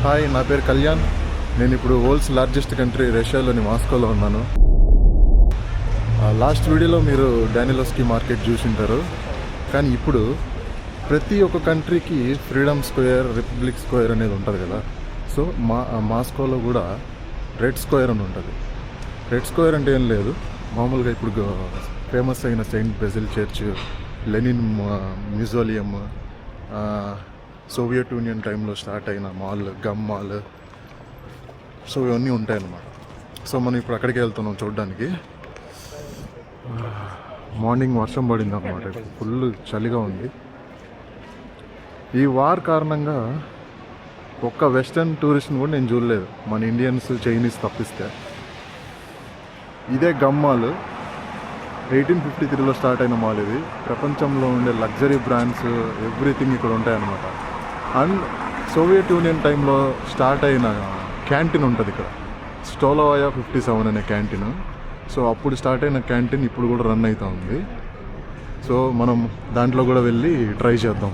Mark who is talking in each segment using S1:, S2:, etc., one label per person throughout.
S1: Hi, నా పేరు కళ్యాణ్. నేను ఇప్పుడు వరల్డ్స్ లార్జెస్ట్ కంట్రీ రష్యాలోని మాస్కోలో ఉన్నాను. లాస్ట్ వీడియోలో మీరు డానిలోస్కీ మార్కెట్ చూసింటారు. కానీ ఇప్పుడు ప్రతి ఒక్క కంట్రీకి ఫ్రీడమ్ స్క్వేర్, రిపబ్లిక్ స్క్వేర్ అనేది ఉంటుంది కదా. సో మాస్కోలో కూడా రెడ్ స్క్వేర్ అని ఉంటుంది. రెడ్ స్క్వేర్ అంటే ఏం లేదు, మామూలుగా ఇప్పుడు ఫేమస్ అయిన Saint Basil church, Lenin museum, Soviet Union టైంలో స్టార్ట్ అయిన మాల్, గమ్ మాల్, సో ఇవన్నీ ఉంటాయన్నమాట. సో మనం ఇప్పుడు అక్కడికి వెళ్తున్నాం చూడడానికి. మార్నింగ్ వర్షం పడింది అన్నమాట, ఫుల్ చలిగా ఉంది. ఈ వార్ కారణంగా ఒక్క వెస్టర్న్ టూరిస్ట్ని కూడా నేను చూడలేదు, మన ఇండియన్స్, చైనీస్ తప్పిస్తే. ఇదే గమ్ మాల్ 1853లో స్టార్ట్ అయిన మాల్. ఇది ప్రపంచంలో ఉండే లగ్జరీ బ్రాండ్స్ ఎవ్రీథింగ్ ఇక్కడ ఉంటాయన్నమాట. అండ్ సోవియట్ యూనియన్ టైంలో స్టార్ట్ అయిన క్యాంటీన్ ఉంటుంది ఇక్కడ, స్టోలోవాయా 57 అనే క్యాంటీన్. సో అప్పుడు స్టార్ట్ అయిన క్యాంటీన్ ఇప్పుడు కూడా రన్ అవుతూ ఉంది. సో మనం దాంట్లో కూడా వెళ్ళి ట్రై చేద్దాం.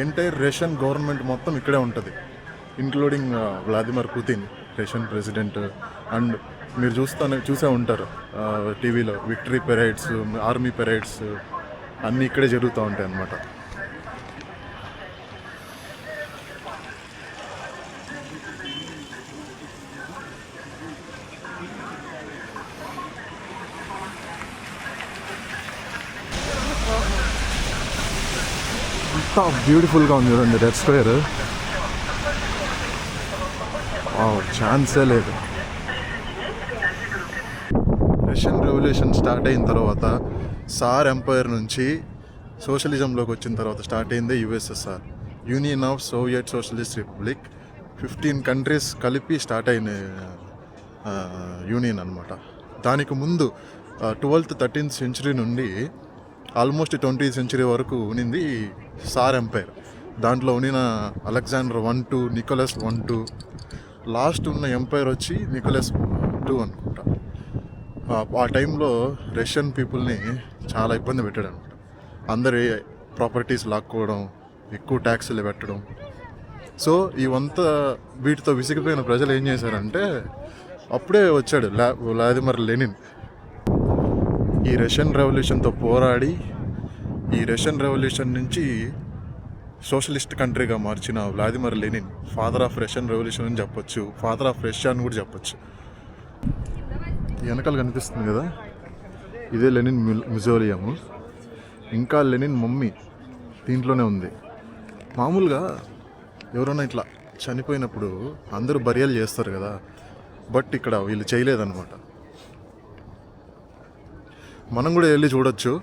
S1: ఎంటైర్ రష్యన్ గవర్నమెంట్ మొత్తం ఇక్కడే ఉంటుంది, including Vladimir Putin, Russian president. And మీరు చూసే ఉంటారు టీవీలో విక్టరీ పెరేడ్స్, ఆర్మీ పెరేడ్స్ అన్నీ ఇక్కడే జరుగుతూ ఉంటాయి అన్నమాట. ఎంత బ్యూటిఫుల్గా ఉంది చూడండి రెడ్ స్క్వేర్. ఛాన్సే లేదు. రష్యన్ రెవల్యూషన్ స్టార్ట్ అయిన తర్వాత, సార్ ఎంపైర్ నుంచి సోషలిజంలోకి వచ్చిన తర్వాత స్టార్ట్ అయిందే USSR, union of Soviet socialist republic. 15 countries కలిపి స్టార్ట్ అయిన యూనియన్ అనమాట. దానికి ముందు 12th 13th సెంచరీ నుండి ఆల్మోస్ట్ 20th సెంచరీ వరకు ఉనింది సార్ ఎంపైర్. దాంట్లో ఉనిన అలెగ్జాండర్ 1, 2, నికోలస్ 1, 2. లాస్ట్ ఉన్న ఎంపైర్ వచ్చి నికోలస్ 2 అనుకుంటా. ఆ టైంలో రష్యన్ పీపుల్ని చాలా ఇబ్బంది పెట్టాడు అనమాట. అందరి ప్రాపర్టీస్ లాక్కోవడం, ఎక్కువ ట్యాక్సులు పెట్టడం. సో ఇవంతా వీటితో విసిగిపోయిన ప్రజలు ఏం చేశారంటే, అప్పుడే వచ్చాడు వ్లాదిమిర్ లెనిన్. ఈ రష్యన్ రెవల్యూషన్తో పోరాడి, ఈ రష్యన్ రెవల్యూషన్ నుంచి సోషలిస్ట్ కంట్రీగా మార్చిన Vladimir Lenin father of Russian revolution అని చెప్పొచ్చు, ఫాదర్ ఆఫ్ రష్యా అని కూడా చెప్పొచ్చు. వెనకాల కనిపిస్తుంది కదా, ఇదే లెనిన్ మ్యూజియం. ఇంకా లెనిన్ మమ్మీ దీంట్లోనే ఉంది. మామూలుగా ఎవరైనా ఇట్లా చనిపోయినప్పుడు అందరూ బరియల్ చేస్తారు కదా, బట్ ఇక్కడ వీళ్ళు చేయలేదన్నమాట. మనం కూడా వెళ్ళి చూడొచ్చు.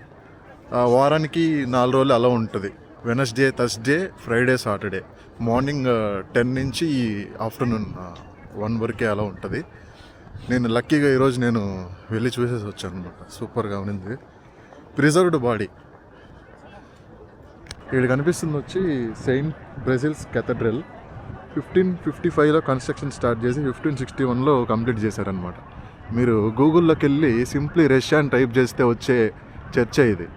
S1: వారానికి 4 రోజులు అలా ఉంటుంది. Wednesday, Thursday, Friday, Saturday. Morning 10 నుంచి ఆఫ్టర్నూన్ 1 వరకే అలా ఉంటుంది. నేను లక్కీగా ఈరోజు నేను వెళ్ళి చూసేసి వచ్చాను అనమాట. సూపర్గా ఉంది. Preserved body. ఇక్కడ కనిపిస్తుంది వచ్చి సెయింట్ బెజిల్స్ కేథడ్రల్. 1555లో కన్స్ట్రక్షన్ స్టార్ట్ చేసి 1561లో కంప్లీట్ చేశారనమాట. మీరు గూగుల్లోకి వెళ్ళి సింప్లీ రష్యా అని టైప్ చేస్తే వచ్చే చర్చ్ ఇది.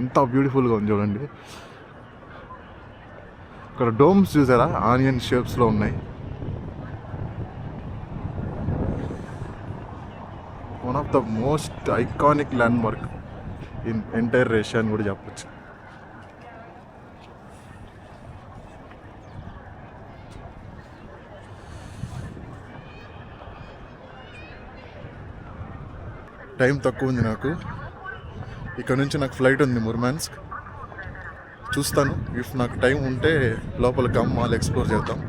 S1: ఎంత బ్యూటిఫుల్గా ఉంది చూడండి. ఇక్కడ డోమ్స్ చూసారా, ఆనియన్ షేప్స్లో ఉన్నాయి. One of the most iconic land mark in entire Russia అని కూడా చెప్పచ్చు. టైం తక్కువ ఉంది నాకు. ఇక్కడ నుంచి నాకు ఫ్లైట్ ఉంది ముర్మాన్స్క్. చూస్తాను, ఇఫ్ నాకు టైం ఉంటే లోపల గమ్ మాల్ ఎక్స్ప్లోర్ చేద్దాం.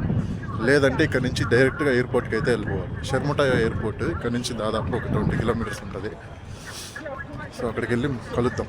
S1: లేదంటే ఇక్కడ నుంచి డైరెక్ట్గా ఎయిర్పోర్ట్కి అయితే వెళ్ళిపోవాలి. షర్మటా ఎయిర్పోర్ట్ ఇక్కడ నుంచి దాదాపు ఒక 20 కిలోమీటర్స్ ఉంటుంది. సో అక్కడికి వెళ్ళి కలుద్దాం.